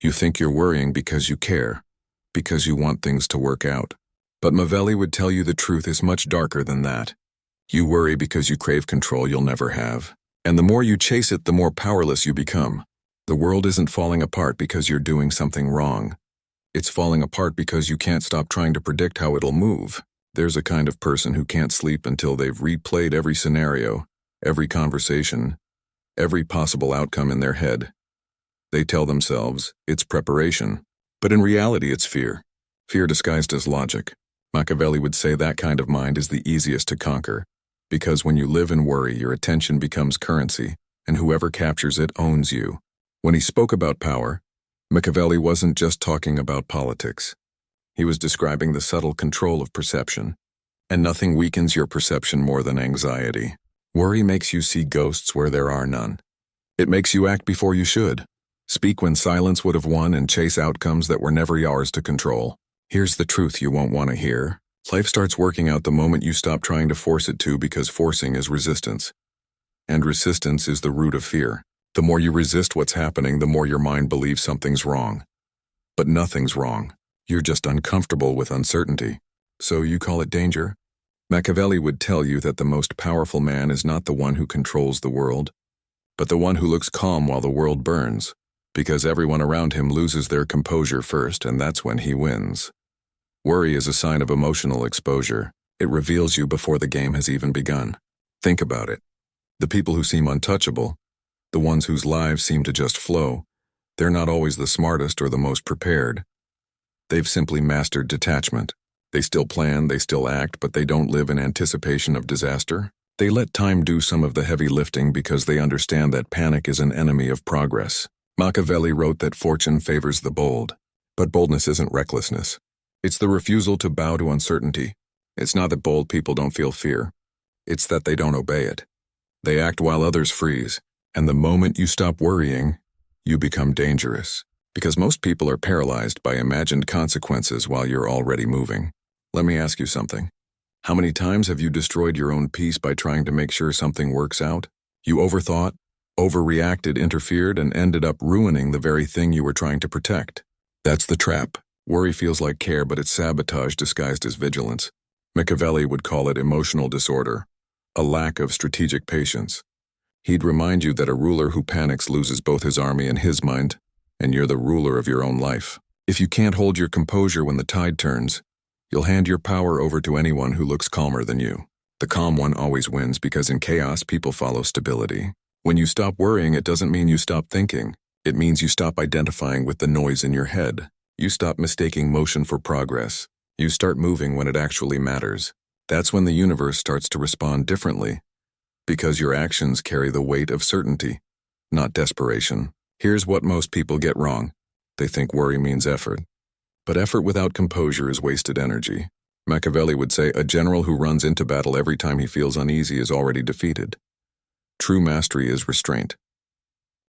You think you're worrying because you care, because you want things to work out. But Machiavelli would tell you the truth is much darker than that. You worry because you crave control you'll never have. And the more you chase it, the more powerless you become. The world isn't falling apart because you're doing something wrong. It's falling apart because you can't stop trying to predict how it'll move. There's a kind of person who can't sleep until they've replayed every scenario, every conversation, every possible outcome in their head. They tell themselves it's preparation, but in reality it's fear. Fear disguised as logic. Machiavelli would say that kind of mind is the easiest to conquer, because when you live in worry, your attention becomes currency, and whoever captures it owns you. When he spoke about power, Machiavelli wasn't just talking about politics. He was describing the subtle control of perception, and nothing weakens your perception more than anxiety. Worry makes you see ghosts where there are none. It makes you act before you should, speak when silence would have won, and chase outcomes that were never yours to control. Here's the truth you won't want to hear. Life starts working out the moment you stop trying to force it to, because forcing is resistance. And resistance is the root of fear. The more you resist what's happening, the more your mind believes something's wrong. But nothing's wrong. You're just uncomfortable with uncertainty. So you call it danger? Machiavelli would tell you that the most powerful man is not the one who controls the world, but the one who looks calm while the world burns, because everyone around him loses their composure first, and that's when he wins. Worry is a sign of emotional exposure. It reveals you before the game has even begun. Think about it. The people who seem untouchable, the ones whose lives seem to just flow, they're not always the smartest or the most prepared. They've simply mastered detachment. They still plan, they still act, but they don't live in anticipation of disaster. They let time do some of the heavy lifting because they understand that panic is an enemy of progress. Machiavelli wrote that fortune favors the bold, but boldness isn't recklessness. It's the refusal to bow to uncertainty. It's not that bold people don't feel fear. It's that they don't obey it. They act while others freeze, and the moment you stop worrying, you become dangerous. Because most people are paralyzed by imagined consequences while you're already moving. Let me ask you something. How many times have you destroyed your own peace by trying to make sure something works out? You overthought, overreacted, interfered, and ended up ruining the very thing you were trying to protect. That's the trap. Worry feels like care, but it's sabotage disguised as vigilance. Machiavelli would call it emotional disorder, a lack of strategic patience. He'd remind you that a ruler who panics loses both his army and his mind, and you're the ruler of your own life. If you can't hold your composure when the tide turns, you'll hand your power over to anyone who looks calmer than you. The calm one always wins, because in chaos, people follow stability. When you stop worrying, it doesn't mean you stop thinking. It means you stop identifying with the noise in your head. You stop mistaking motion for progress. You start moving when it actually matters. That's when the universe starts to respond differently, because your actions carry the weight of certainty, not desperation. Here's what most people get wrong. They think worry means effort. But effort without composure is wasted energy. Machiavelli would say a general who runs into battle every time he feels uneasy is already defeated. True mastery is restraint,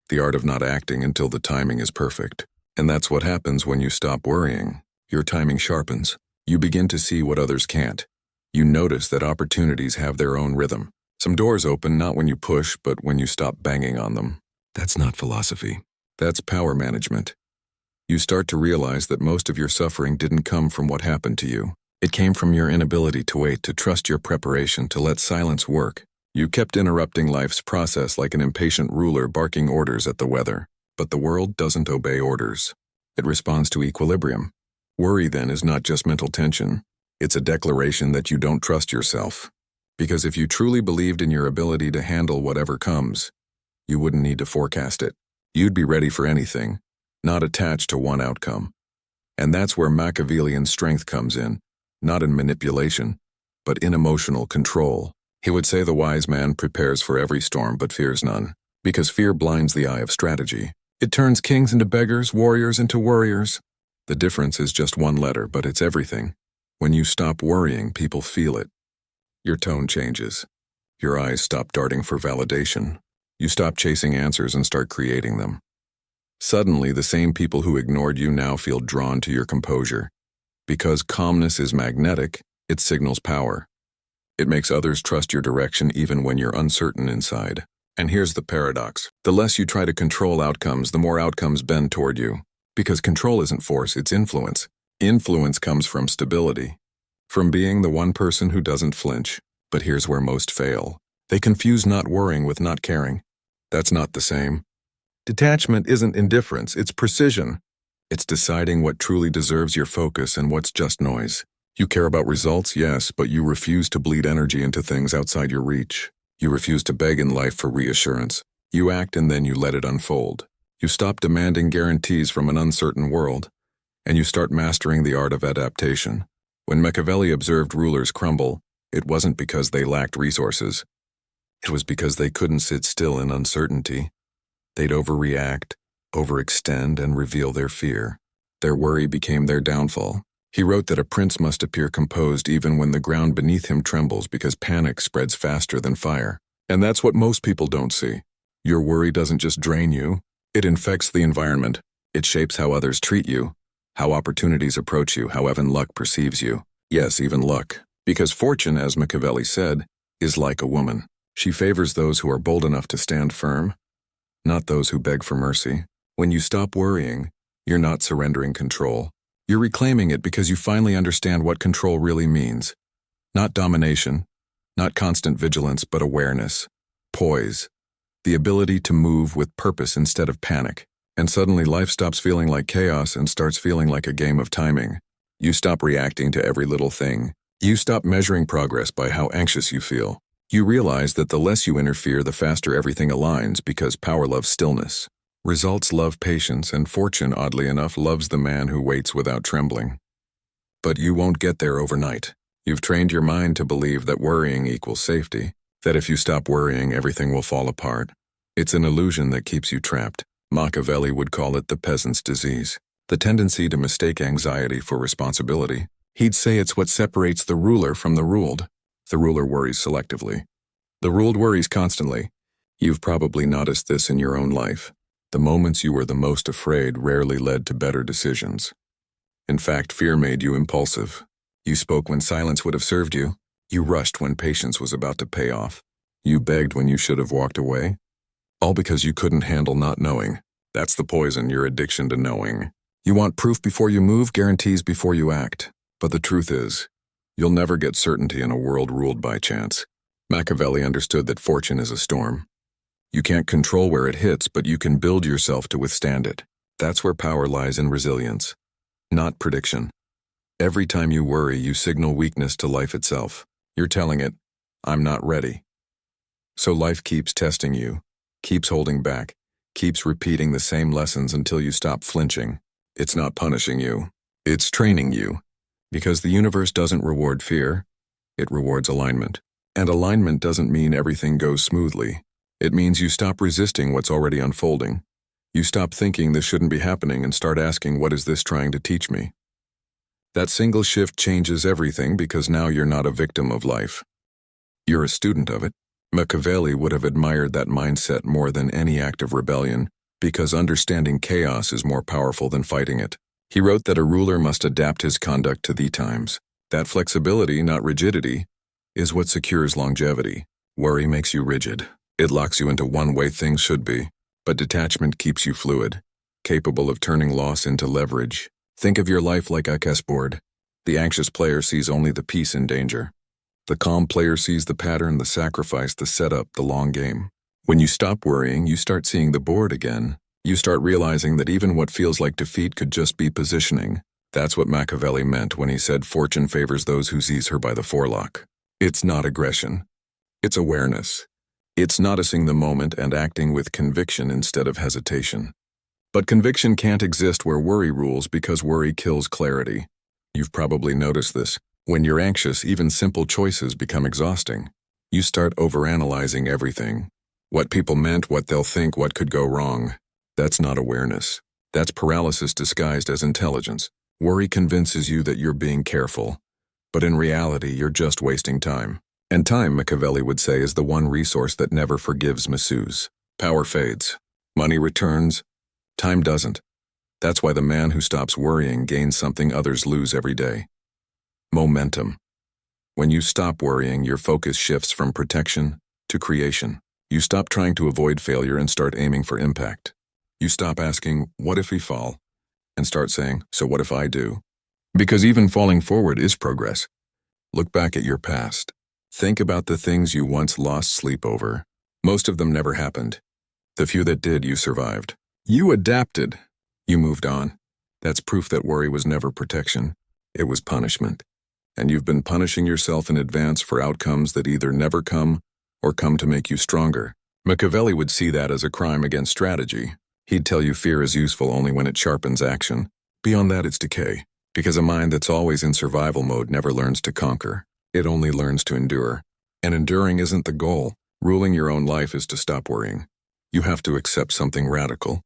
the art of not acting until the timing is perfect. And that's what happens when you stop worrying. Your timing sharpens. You begin to see what others can't. You notice that opportunities have their own rhythm. Some doors open not when you push, but when you stop banging on them. That's not philosophy. That's power management. You start to realize that most of your suffering didn't come from what happened to you. It came from your inability to wait, to trust your preparation, to let silence work. You kept interrupting life's process like an impatient ruler barking orders at the weather. But the world doesn't obey orders. It responds to equilibrium. Worry, then, is not just mental tension. It's a declaration that you don't trust yourself. Because if you truly believed in your ability to handle whatever comes, you wouldn't need to forecast it. You'd be ready for anything, not attached to one outcome. And that's where Machiavellian strength comes in, not in manipulation, but in emotional control. He would say the wise man prepares for every storm but fears none, because fear blinds the eye of strategy. It turns kings into beggars, warriors into worriers. The difference is just one letter, but it's everything. When you stop worrying, people feel it. Your tone changes. Your eyes stop darting for validation. You stop chasing answers and start creating them. Suddenly, the same people who ignored you now feel drawn to your composure. Because calmness is magnetic, it signals power. It makes others trust your direction even when you're uncertain inside. And here's the paradox. The less you try to control outcomes, the more outcomes bend toward you. Because control isn't force, it's influence. Influence comes from stability, from being the one person who doesn't flinch. But here's where most fail. They confuse not worrying with not caring. That's not the same. Detachment isn't indifference, it's precision. It's deciding what truly deserves your focus and what's just noise. You care about results, yes, but you refuse to bleed energy into things outside your reach. You refuse to beg in life for reassurance. You act and then you let it unfold. You stop demanding guarantees from an uncertain world, and you start mastering the art of adaptation. When Machiavelli observed rulers crumble, it wasn't because they lacked resources. It was because they couldn't sit still in uncertainty. They'd overreact, overextend, and reveal their fear. Their worry became their downfall. He wrote that a prince must appear composed even when the ground beneath him trembles because panic spreads faster than fire. And that's what most people don't see. Your worry doesn't just drain you, it infects the environment. It shapes how others treat you, how opportunities approach you, how even luck perceives you. Yes, even luck. Because fortune, as Machiavelli said, is like a woman. She favors those who are bold enough to stand firm, not those who beg for mercy. When you stop worrying, you're not surrendering control. You're reclaiming it because you finally understand what control really means. Not domination, not constant vigilance, but awareness, poise, the ability to move with purpose instead of panic. And suddenly life stops feeling like chaos and starts feeling like a game of timing. You stop reacting to every little thing. You stop measuring progress by how anxious you feel. You realize that the less you interfere, the faster everything aligns because power loves stillness. Results love patience, and fortune, oddly enough, loves the man who waits without trembling. But you won't get there overnight. You've trained your mind to believe that worrying equals safety, that if you stop worrying, everything will fall apart. It's an illusion that keeps you trapped. Machiavelli would call it the peasant's disease, the tendency to mistake anxiety for responsibility. He'd say it's what separates the ruler from the ruled. The ruler worries selectively. The ruled worries constantly. You've probably noticed this in your own life. The moments you were the most afraid rarely led to better decisions. In fact, fear made you impulsive. You spoke when silence would have served you. You rushed when patience was about to pay off. You begged when you should have walked away. All because you couldn't handle not knowing. That's the poison, your addiction to knowing. You want proof before you move, guarantees before you act. But the truth is, you'll never get certainty in a world ruled by chance. Machiavelli understood that fortune is a storm. You can't control where it hits, but you can build yourself to withstand it. That's where power lies, in resilience, not prediction. Every time you worry, you signal weakness to life itself. You're telling it, I'm not ready. So life keeps testing you, keeps holding back, keeps repeating the same lessons until you stop flinching. It's not punishing you, it's training you. Because the universe doesn't reward fear, it rewards alignment. And alignment doesn't mean everything goes smoothly. It means you stop resisting what's already unfolding. You stop thinking this shouldn't be happening and start asking, what is this trying to teach me? That single shift changes everything because now you're not a victim of life. You're a student of it. Machiavelli would have admired that mindset more than any act of rebellion because understanding chaos is more powerful than fighting it. He wrote that a ruler must adapt his conduct to the times. That flexibility, not rigidity, is what secures longevity. Worry makes you rigid. It locks you into one way things should be, but detachment keeps you fluid, capable of turning loss into leverage. Think of your life like a chessboard. The anxious player sees only the piece in danger. The calm player sees the pattern, the sacrifice, the setup, the long game. When you stop worrying, you start seeing the board again. You start realizing that even what feels like defeat could just be positioning. That's what Machiavelli meant when he said fortune favors those who seize her by the forelock. It's not aggression. It's awareness. It's noticing the moment and acting with conviction instead of hesitation. But conviction can't exist where worry rules because worry kills clarity. You've probably noticed this. When you're anxious, even simple choices become exhausting. You start overanalyzing everything. What people meant, what they'll think, what could go wrong. That's not awareness. That's paralysis disguised as intelligence. Worry convinces you that you're being careful, but in reality, you're just wasting time. And time, Machiavelli would say, is the one resource that never forgives misuse. Power fades. Money returns. Time doesn't. That's why the man who stops worrying gains something others lose every day. Momentum. When you stop worrying, your focus shifts from protection to creation. You stop trying to avoid failure and start aiming for impact. You stop asking, what if we fall? and start saying, so what if I do? Because even falling forward is progress. Look back at your past. Think about the things you once lost sleep over. Most of them never happened. The few that did, you survived. You adapted. You moved on. That's proof that worry was never protection. It was punishment. And you've been punishing yourself in advance for outcomes that either never come or come to make you stronger. Machiavelli would see that as a crime against strategy. He'd tell you fear is useful only when it sharpens action. Beyond that, it's decay. Because a mind that's always in survival mode never learns to conquer. It only learns to endure. And enduring isn't the goal. Ruling your own life is to stop worrying. You have to accept something radical.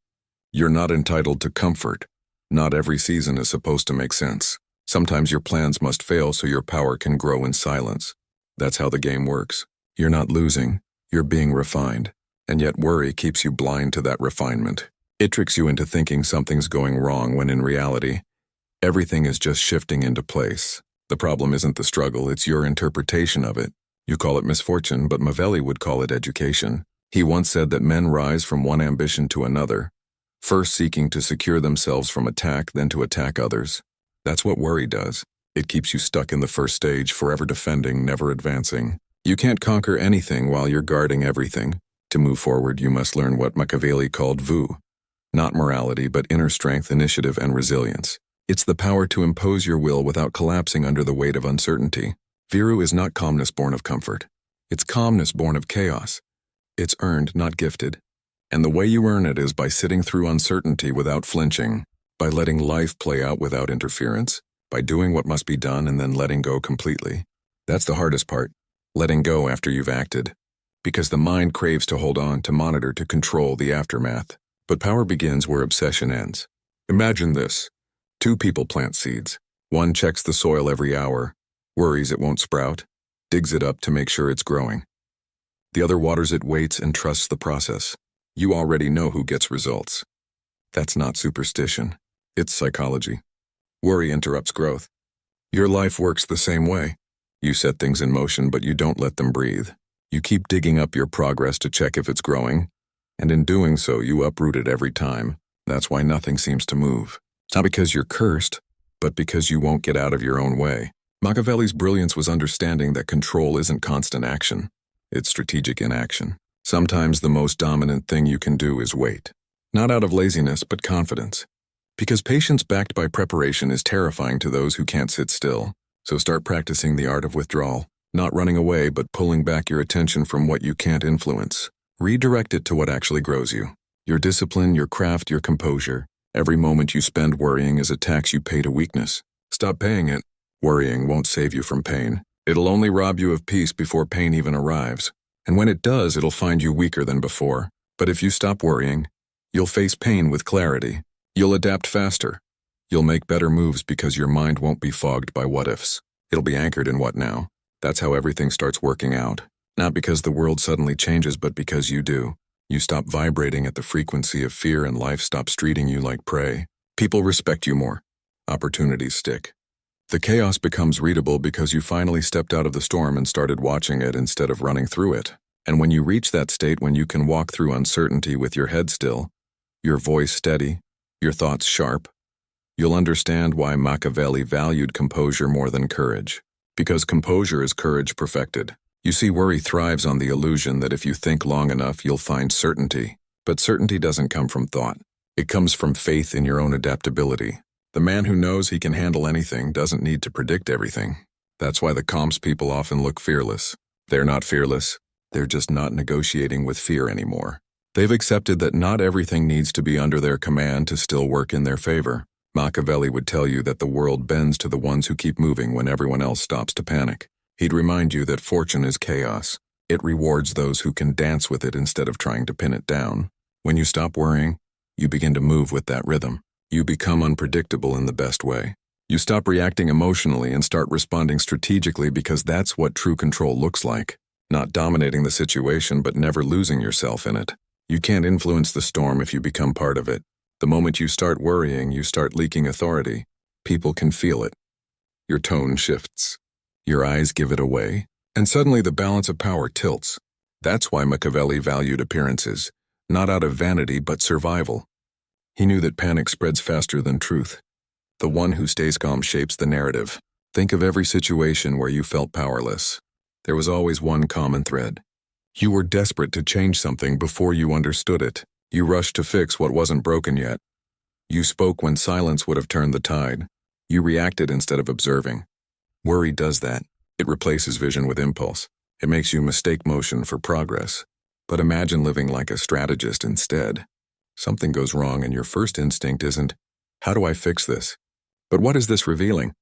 You're not entitled to comfort. Not every season is supposed to make sense. Sometimes your plans must fail so your power can grow in silence. That's how the game works. You're not losing, you're being refined. And yet worry keeps you blind to that refinement. It tricks you into thinking something's going wrong when in reality, everything is just shifting into place. The problem isn't the struggle, it's your interpretation of it. You call it misfortune, but Machiavelli would call it education. He once said that men rise from one ambition to another, first seeking to secure themselves from attack, then to attack others. That's what worry does. It keeps you stuck in the first stage, forever defending, never advancing. You can't conquer anything while you're guarding everything. To move forward, you must learn what Machiavelli called vu. Not morality, but inner strength, initiative, and resilience. It's the power to impose your will without collapsing under the weight of uncertainty. Viru is not calmness born of comfort. It's calmness born of chaos. It's earned, not gifted. And the way you earn it is by sitting through uncertainty without flinching, by letting life play out without interference, by doing what must be done and then letting go completely. That's the hardest part, letting go after you've acted. Because the mind craves to hold on, to monitor, to control the aftermath. But power begins where obsession ends. Imagine this. Two people plant seeds. One checks the soil every hour, worries it won't sprout, digs it up to make sure it's growing. The other waters it, waits, and trusts the process. You already know who gets results. That's not superstition. It's psychology. Worry interrupts growth. Your life works the same way. You set things in motion, but you don't let them breathe. You keep digging up your progress to check if it's growing, and in doing so, you uproot it every time. That's why nothing seems to move. It's not because you're cursed, but because you won't get out of your own way. Machiavelli's brilliance was understanding that control isn't constant action. It's strategic inaction. Sometimes the most dominant thing you can do is wait. Not out of laziness, but confidence. Because patience backed by preparation is terrifying to those who can't sit still. So start practicing the art of withdrawal. Not running away, but pulling back your attention from what you can't influence. Redirect it to what actually grows you. Your discipline, your craft, your composure. Every moment you spend worrying is a tax you pay to weakness. Stop paying it. Worrying won't save you from pain. It'll only rob you of peace before pain even arrives. And when it does, it'll find you weaker than before. But if you stop worrying, you'll face pain with clarity. You'll adapt faster. You'll make better moves because your mind won't be fogged by what-ifs. It'll be anchored in what now. That's how everything starts working out. Not because the world suddenly changes, but because you do. You stop vibrating at the frequency of fear and life stops treating you like prey. People respect you more. Opportunities stick. The chaos becomes readable because you finally stepped out of the storm and started watching it instead of running through it. And when you reach that state when you can walk through uncertainty with your head still, your voice steady, your thoughts sharp, you'll understand why Machiavelli valued composure more than courage. Because composure is courage perfected. You see, worry thrives on the illusion that if you think long enough, you'll find certainty. But certainty doesn't come from thought. It comes from faith in your own adaptability. The man who knows he can handle anything doesn't need to predict everything. That's why the calm people often look fearless. They're not fearless. They're just not negotiating with fear anymore. They've accepted that not everything needs to be under their command to still work in their favor. Machiavelli would tell you that the world bends to the ones who keep moving when everyone else stops to panic. He'd remind you that fortune is chaos. It rewards those who can dance with it instead of trying to pin it down. When you stop worrying, you begin to move with that rhythm. You become unpredictable in the best way. You stop reacting emotionally and start responding strategically because that's what true control looks like. Not dominating the situation, but never losing yourself in it. You can't influence the storm if you become part of it. The moment you start worrying, you start leaking authority. People can feel it. Your tone shifts. Your eyes give it away. And suddenly the balance of power tilts. That's why Machiavelli valued appearances, not out of vanity but survival. He knew that panic spreads faster than truth. The one who stays calm shapes the narrative. Think of every situation where you felt powerless. There was always one common thread. You were desperate to change something before you understood it. You rushed to fix what wasn't broken yet. You spoke when silence would have turned the tide. You reacted instead of observing. Worry does that. It replaces vision with impulse. It makes you mistake motion for progress. But imagine living like a strategist instead. Something goes wrong and your first instinct isn't, how do I fix this? But what is this revealing?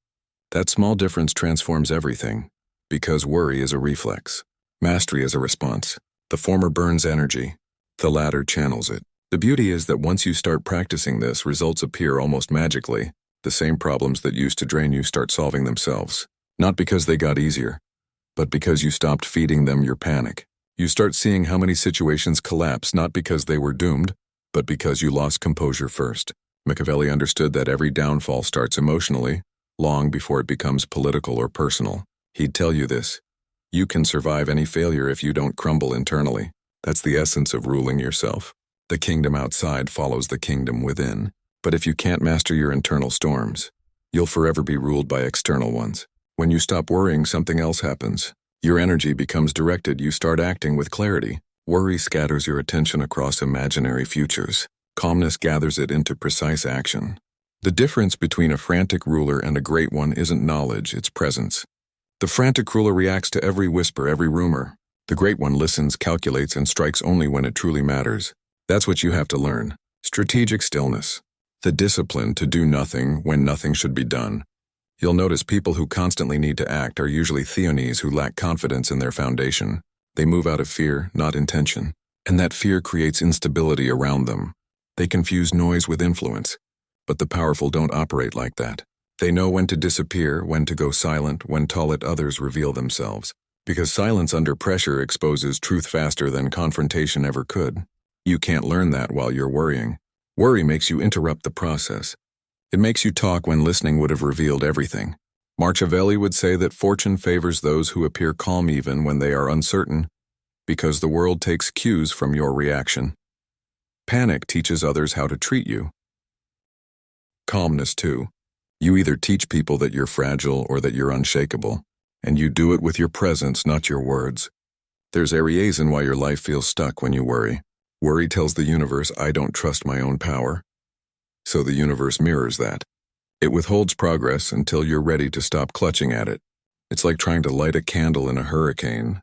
That small difference transforms everything. Because worry is a reflex. Mastery is a response. The former burns energy. The latter channels it. The beauty is that once you start practicing this, results appear almost magically. The same problems that used to drain you start solving themselves. Not because they got easier, but because you stopped feeding them your panic. You start seeing how many situations collapse not because they were doomed, but because you lost composure first. Machiavelli understood that every downfall starts emotionally, long before it becomes political or personal. He'd tell you this. You can survive any failure if you don't crumble internally. That's the essence of ruling yourself. The kingdom outside follows the kingdom within. But if you can't master your internal storms, you'll forever be ruled by external ones. When you stop worrying, something else happens. Your energy becomes directed. You start acting with clarity. Worry scatters your attention across imaginary futures. Calmness gathers it into precise action. The difference between a frantic ruler and a great one isn't knowledge, it's presence. The frantic ruler reacts to every whisper, every rumor. The great one listens, calculates, and strikes only when it truly matters. That's what you have to learn. Strategic stillness. The discipline to do nothing when nothing should be done. You'll notice people who constantly need to act are usually theonies who lack confidence in their foundation. They move out of fear, not intention. And that fear creates instability around them. They confuse noise with influence. But the powerful don't operate like that. They know when to disappear, when to go silent, when to let others reveal themselves. Because silence under pressure exposes truth faster than confrontation ever could. You can't learn that while you're worrying. Worry makes you interrupt the process. It makes you talk when listening would have revealed everything. Machiavelli would say that fortune favors those who appear calm even when they are uncertain, because the world takes cues from your reaction. Panic teaches others how to treat you. Calmness, too. You either teach people that you're fragile or that you're unshakable, and you do it with your presence, not your words. There's a reason why your life feels stuck when you worry. Worry tells the universe, I don't trust my own power. So the universe mirrors that. It withholds progress until you're ready to stop clutching at it. It's like trying to light a candle in a hurricane.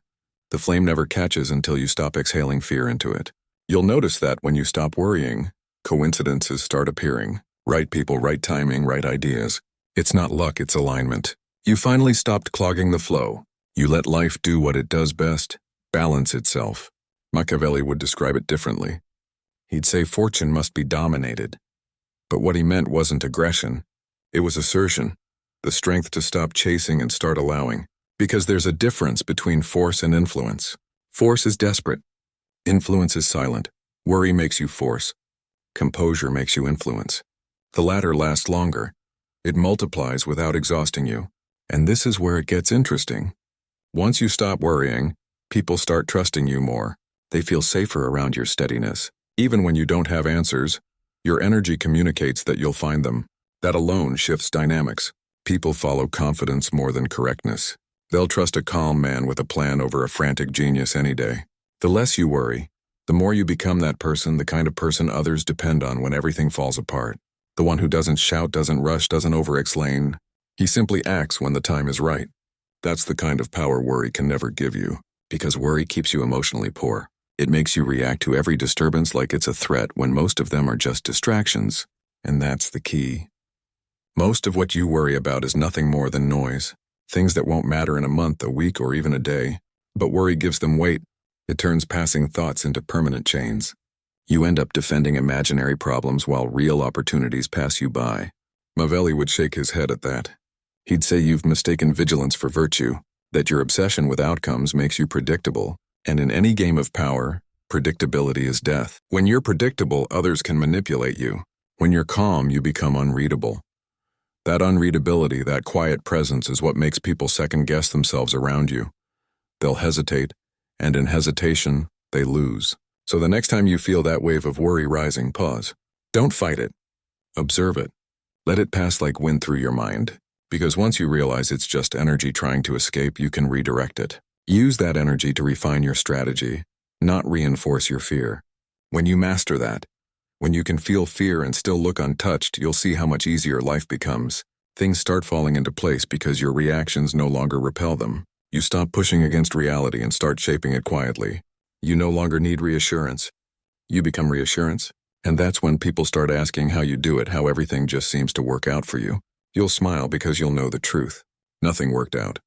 The flame never catches until you stop exhaling fear into it. You'll notice that when you stop worrying, coincidences start appearing. Right people, right timing, right ideas. It's not luck, it's alignment. You finally stopped clogging the flow. You let life do what it does best, balance itself. Machiavelli would describe it differently. He'd say fortune must be dominated. But what he meant wasn't aggression. It was assertion, the strength to stop chasing and start allowing. Because there's a difference between force and influence. Force is desperate. Influence is silent. Worry makes you force. Composure makes you influence. The latter lasts longer. It multiplies without exhausting you. And this is where it gets interesting. Once you stop worrying, people start trusting you more. They feel safer around your steadiness. Even when you don't have answers, your energy communicates that you'll find them. That alone shifts dynamics. People follow confidence more than correctness. They'll trust a calm man with a plan over a frantic genius any day. The less you worry, the more you become that person, the kind of person others depend on when everything falls apart. The one who doesn't shout, doesn't rush, doesn't over-explain. He simply acts when the time is right. That's the kind of power worry can never give you, because worry keeps you emotionally poor. It makes you react to every disturbance like it's a threat when most of them are just distractions. And that's the key. Most of what you worry about is nothing more than noise. Things that won't matter in a month, a week, or even a day. But worry gives them weight. It turns passing thoughts into permanent chains. You end up defending imaginary problems while real opportunities pass you by. Machiavelli would shake his head at that. He'd say you've mistaken vigilance for virtue, that your obsession with outcomes makes you predictable, and in any game of power, predictability is death. When you're predictable, others can manipulate you. When you're calm, you become unreadable. That unreadability, that quiet presence is what makes people second-guess themselves around you. They'll hesitate, and in hesitation, they lose. So the next time you feel that wave of worry rising, pause. Don't fight it. Observe it. Let it pass like wind through your mind. Because once you realize it's just energy trying to escape, you can redirect it. Use that energy to refine your strategy, not reinforce your fear. When you master that, when you can feel fear and still look untouched, you'll see how much easier life becomes. Things start falling into place because your reactions no longer repel them. You stop pushing against reality and start shaping it quietly. You no longer need reassurance. You become reassurance. And that's when people start asking how you do it, how everything just seems to work out for you. You'll smile because you'll know the truth. Nothing worked out.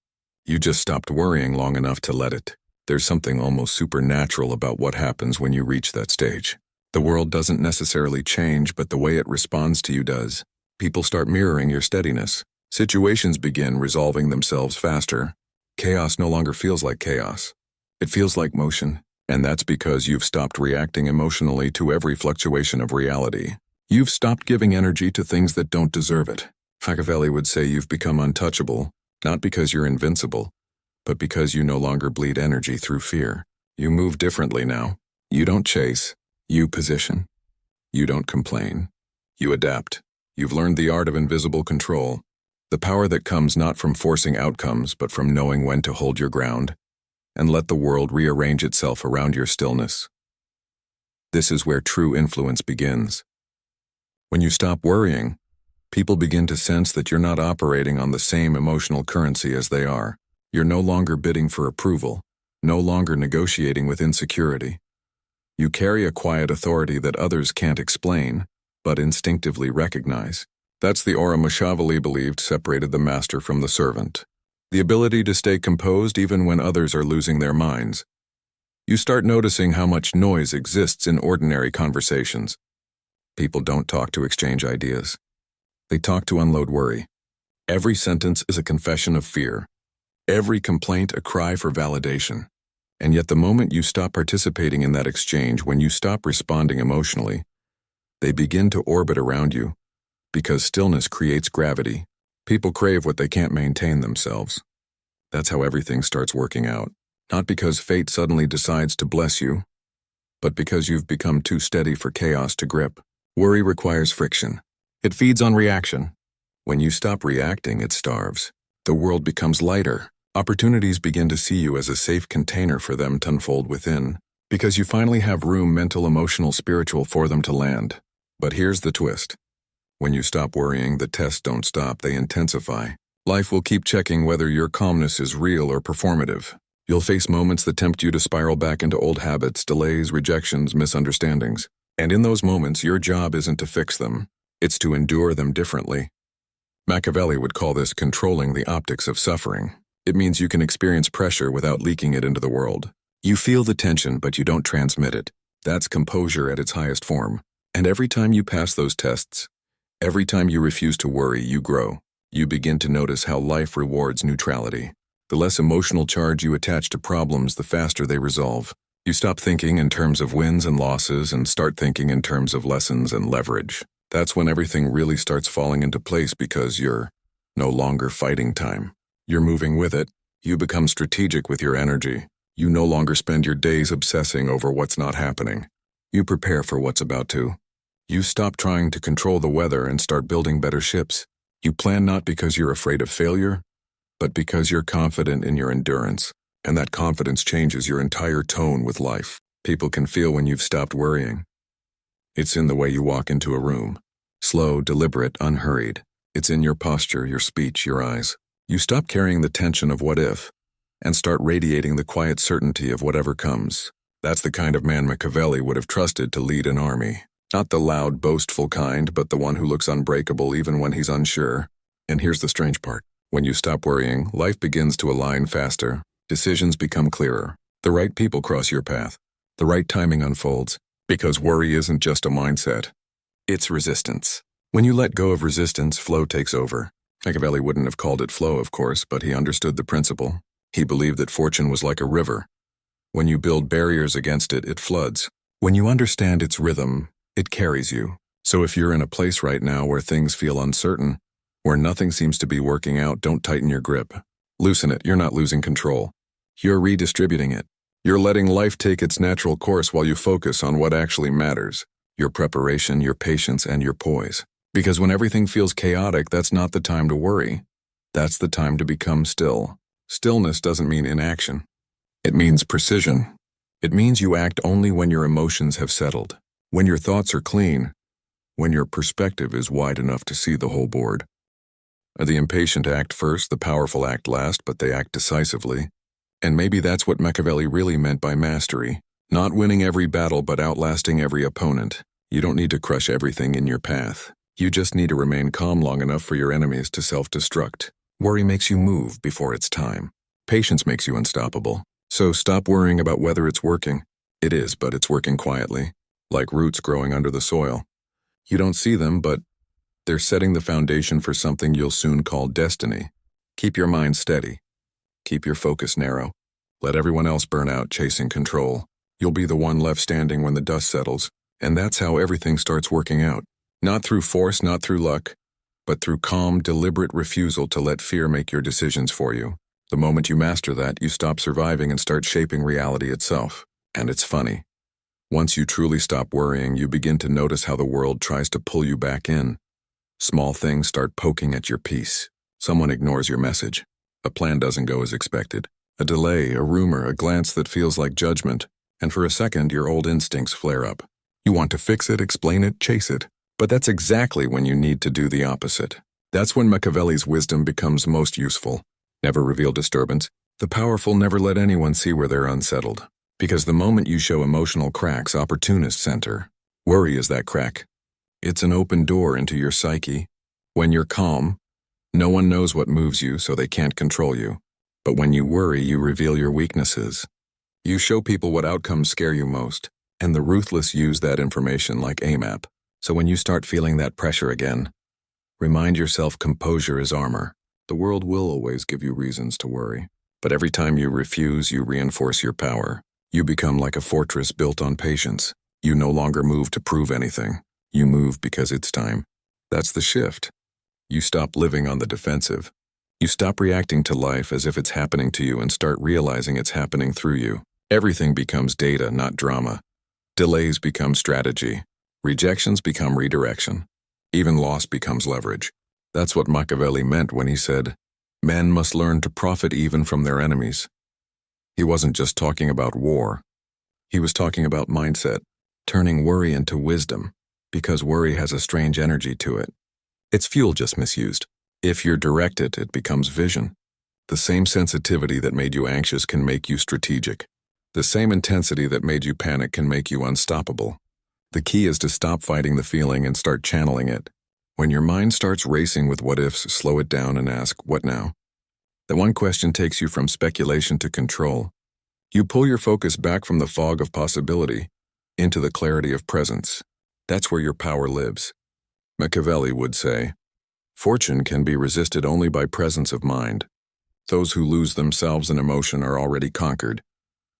You just stopped worrying long enough to let it. There's something almost supernatural about what happens when you reach that stage. The world doesn't necessarily change, but the way it responds to you does. People start mirroring your steadiness. Situations begin resolving themselves faster. Chaos no longer feels like chaos. It feels like motion, and that's because you've stopped reacting emotionally to every fluctuation of reality. You've stopped giving energy to things that don't deserve it. Machiavelli would say you've become untouchable, not because you're invincible, but because you no longer bleed energy through fear. You move differently now. You don't chase. You position. You don't complain. You adapt. You've learned the art of invisible control, the power that comes not from forcing outcomes, but from knowing when to hold your ground and let the world rearrange itself around your stillness. This is where true influence begins. When you stop worrying, people begin to sense that you're not operating on the same emotional currency as they are. You're no longer bidding for approval, no longer negotiating with insecurity. You carry a quiet authority that others can't explain, but instinctively recognize. That's the aura Machiavelli believed separated the master from the servant. The ability to stay composed even when others are losing their minds. You start noticing how much noise exists in ordinary conversations. People don't talk to exchange ideas. They talk to unload worry. Every sentence is a confession of fear. Every complaint a cry for validation. And yet the moment you stop participating in that exchange, when you stop responding emotionally, they begin to orbit around you. Because stillness creates gravity. People crave what they can't maintain themselves. That's how everything starts working out. Not because fate suddenly decides to bless you, but because you've become too steady for chaos to grip. Worry requires friction. It feeds on reaction. When you stop reacting, it starves. The world becomes lighter. Opportunities begin to see you as a safe container for them to unfold within, because you finally have room, mental, emotional, spiritual, for them to land. But here's the twist. When you stop worrying, the tests don't stop, they intensify. Life will keep checking whether your calmness is real or performative. You'll face moments that tempt you to spiral back into old habits, delays, rejections, misunderstandings. And in those moments, your job isn't to fix them. It's to endure them differently. Machiavelli would call this controlling the optics of suffering. It means you can experience pressure without leaking it into the world. You feel the tension, but you don't transmit it. That's composure at its highest form. And every time you pass those tests, every time you refuse to worry, you grow. You begin to notice how life rewards neutrality. The less emotional charge you attach to problems, the faster they resolve. You stop thinking in terms of wins and losses and start thinking in terms of lessons and leverage. That's when everything really starts falling into place, because you're no longer fighting time. You're moving with it. You become strategic with your energy. You no longer spend your days obsessing over what's not happening. You prepare for what's about to. You stop trying to control the weather and start building better ships. You plan not because you're afraid of failure, but because you're confident in your endurance. And that confidence changes your entire tone with life. People can feel when you've stopped worrying. It's in the way you walk into a room. Slow, deliberate, unhurried. It's in your posture, your speech, your eyes. You stop carrying the tension of what if, and start radiating the quiet certainty of whatever comes. That's the kind of man Machiavelli would have trusted to lead an army. Not the loud, boastful kind, but the one who looks unbreakable even when he's unsure. And here's the strange part. When you stop worrying, life begins to align faster. Decisions become clearer. The right people cross your path. The right timing unfolds. Because worry isn't just a mindset. It's resistance. When you let go of resistance, flow takes over. Machiavelli wouldn't have called it flow, of course, but he understood the principle. He believed that fortune was like a river. When you build barriers against it, it floods. When you understand its rhythm, it carries you. So if you're in a place right now where things feel uncertain, where nothing seems to be working out, don't tighten your grip. Loosen it. You're not losing control. You're redistributing it. You're letting life take its natural course while you focus on what actually matters. your preparation, your patience, and your poise. Because when everything feels chaotic, that's not the time to worry. That's the time to become still. Stillness doesn't mean inaction. It means precision. It means you act only when your emotions have settled, when your thoughts are clean, when your perspective is wide enough to see the whole board. The impatient act first, the powerful act last, but they act decisively. And maybe that's what Machiavelli really meant by mastery. Not winning every battle, but outlasting every opponent. You don't need to crush everything in your path. You just need to remain calm long enough for your enemies to self-destruct. Worry makes you move before it's time. Patience makes you unstoppable. So stop worrying about whether it's working. It is, but it's working quietly, like roots growing under the soil. You don't see them, but they're setting the foundation for something you'll soon call destiny. Keep your mind steady. Keep your focus narrow. Let everyone else burn out chasing control. You'll be the one left standing when the dust settles, and that's how everything starts working out. Not through force, not through luck, but through calm, deliberate refusal to let fear make your decisions for you. The moment you master that, you stop surviving and start shaping reality itself. And it's funny. Once you truly stop worrying, you begin to notice how the world tries to pull you back in. Small things start poking at your peace. Someone ignores your message. A plan doesn't go as expected. A delay, a rumor, a glance that feels like judgment. And for a second, your old instincts flare up. You want to fix it, explain it, chase it. But that's exactly when you need to do the opposite. That's when Machiavelli's wisdom becomes most useful. Never reveal disturbance. The powerful never let anyone see where they're unsettled. Because the moment you show emotional cracks, opportunists enter. Worry is that crack. It's an open door into your psyche. When you're calm, no one knows what moves you, so they can't control you. But when you worry, you reveal your weaknesses. You show people what outcomes scare you most, and the ruthless use that information like AMAP. So when you start feeling that pressure again, remind yourself composure is armor. The world will always give you reasons to worry. But every time you refuse, you reinforce your power. You become like a fortress built on patience. You no longer move to prove anything. You move because it's time. That's the shift. You stop living on the defensive. You stop reacting to life as if it's happening to you and start realizing it's happening through you. Everything becomes data, not drama. Delays become strategy. Rejections become redirection. Even loss becomes leverage. That's what Machiavelli meant when he said, "Men must learn to profit even from their enemies." He wasn't just talking about war. He was talking about mindset, turning worry into wisdom, because worry has a strange energy to it. It's fuel just misused. If you direct it, it becomes vision. The same sensitivity that made you anxious can make you strategic. The same intensity that made you panic can make you unstoppable. The key is to stop fighting the feeling and start channeling it. When your mind starts racing with what-ifs, slow it down and ask, what now? The one question takes you from speculation to control. You pull your focus back from the fog of possibility into the clarity of presence. That's where your power lives. Machiavelli would say, "Fortune can be resisted only by presence of mind. Those who lose themselves in emotion are already conquered."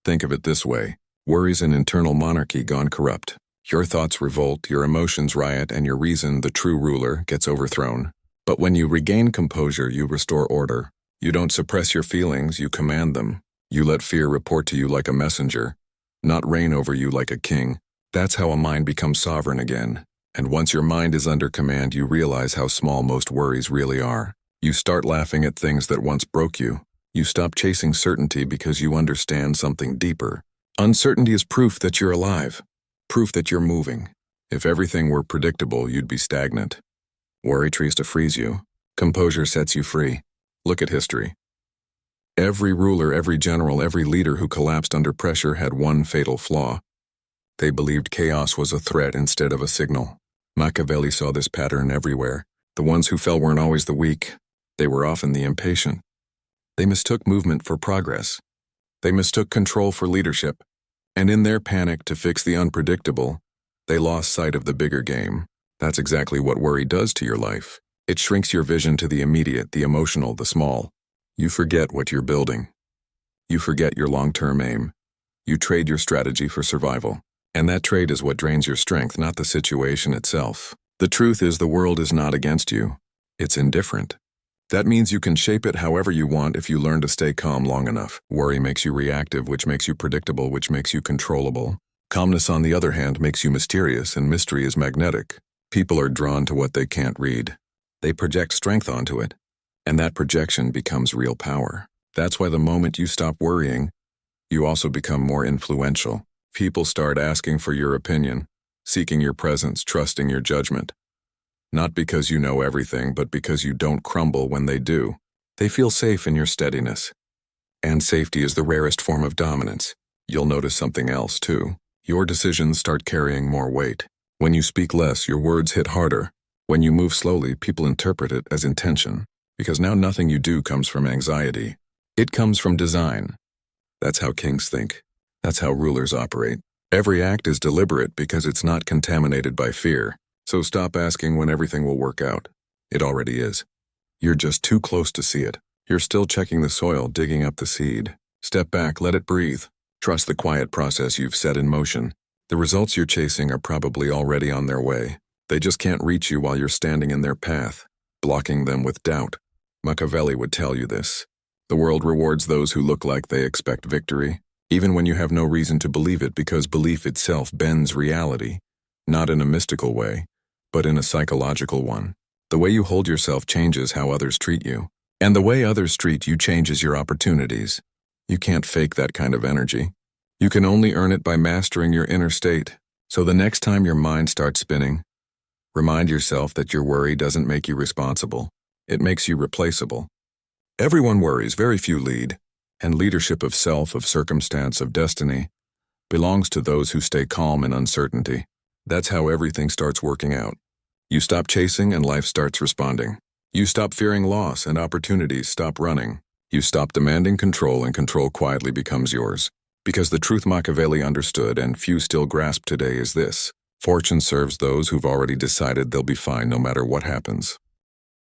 Think of it this way. Worry's an internal monarchy gone corrupt. Your thoughts revolt, your emotions riot, and your reason, the true ruler, gets overthrown. But when you regain composure, you restore order. You don't suppress your feelings, you command them. You let fear report to you like a messenger, not reign over you like a king. That's how a mind becomes sovereign again. And once your mind is under command, you realize how small most worries really are. You start laughing at things that once broke you. You stop chasing certainty because you understand something deeper. Uncertainty is proof that you're alive. Proof that you're moving. If everything were predictable, you'd be stagnant. Worry tries to freeze you. Composure sets you free. Look at history. Every ruler, every general, every leader who collapsed under pressure had one fatal flaw. They believed chaos was a threat instead of a signal. Machiavelli saw this pattern everywhere. The ones who fell weren't always the weak. They were often the impatient. They mistook movement for progress. They mistook control for leadership. And in their panic to fix the unpredictable, they lost sight of the bigger game. That's exactly what worry does to your life. It shrinks your vision to the immediate, the emotional, the small. You forget what you're building. You forget your long-term aim. You trade your strategy for survival. And that trade is what drains your strength, not the situation itself. The truth is the world is not against you. It's indifferent. That means you can shape it however you want if you learn to stay calm long enough. Worry makes you reactive, which makes you predictable, which makes you controllable. Calmness, on the other hand, makes you mysterious, and mystery is magnetic. People are drawn to what they can't read. They project strength onto it, and that projection becomes real power. That's why the moment you stop worrying, you also become more influential. People start asking for your opinion, seeking your presence, trusting your judgment. Not because you know everything, but because you don't crumble when they do. They feel safe in your steadiness. And safety is the rarest form of dominance. You'll notice something else, too. Your decisions start carrying more weight. When you speak less, your words hit harder. When you move slowly, people interpret it as intention. Because now nothing you do comes from anxiety. It comes from design. That's how kings think. That's how rulers operate. Every act is deliberate because it's not contaminated by fear. So stop asking when everything will work out. It already is. You're just too close to see it. You're still checking the soil, digging up the seed. Step back, let it breathe. Trust the quiet process you've set in motion. The results you're chasing are probably already on their way. They just can't reach you while you're standing in their path, blocking them with doubt. Machiavelli would tell you this. The world rewards those who look like they expect victory, even when you have no reason to believe it, because belief itself bends reality, not in a mystical way, but in a psychological one. The way you hold yourself changes how others treat you, and the way others treat you changes your opportunities. You can't fake that kind of energy. You can only earn it by mastering your inner state. So the next time your mind starts spinning, remind yourself that your worry doesn't make you responsible. It makes you replaceable. Everyone worries, very few lead, and leadership of self, of circumstance, of destiny belongs to those who stay calm in uncertainty. That's how everything starts working out. You stop chasing and life starts responding. You stop fearing loss and opportunities stop running. You stop demanding control and control quietly becomes yours. Because the truth Machiavelli understood and few still grasp today is this: fortune serves those who've already decided they'll be fine no matter what happens.